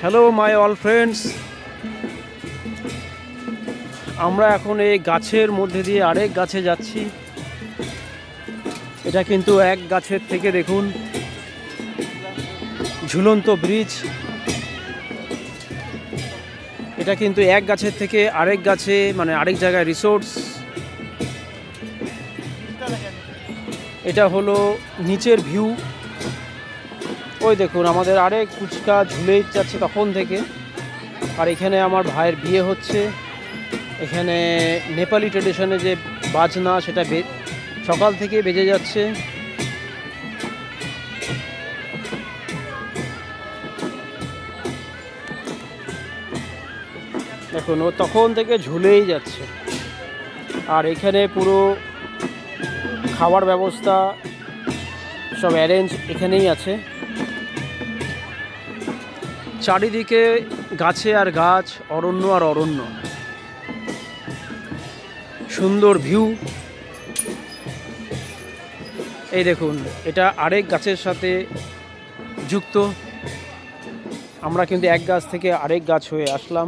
Hello my all friends, আমরা এখন এই গাছের মধ্যে দিয়ে আরেক গাছে যাচ্ছি। এটা কিন্তু এক গাছের থেকে দেখুন ঝুলন্ত ব্রিজ। এটা কিন্তু এক গাছের থেকে আরেক গাছে, মানে আরেক জায়গায় রিসোর্টস। এটা হলো নিচের ভিউ। ওই দেখুন আমাদের আরেক ফুচকা ঝুলেই যাচ্ছে তখন থেকে। আর এখানে আমার ভাইয়ের বিয়ে হচ্ছে। এখানে নেপালি ট্রেডিশনে যে বাজনা সেটা সকাল থেকে বেজে যাচ্ছে। দেখুন ও তখন থেকে ঝুলেই যাচ্ছে। আর এখানে পুরো খাওয়ার ব্যবস্থা সব অ্যারেঞ্জ এখানেই আছে। চারিদিকে গাছে আর গাছ, অরণ্য আর অরণ্য, সুন্দর ভিউ। এই দেখুন এটা আরেক গাছের সাথে যুক্ত। আমরা কিন্তু এক গাছ থেকে আরেক গাছ হয়ে আসলাম।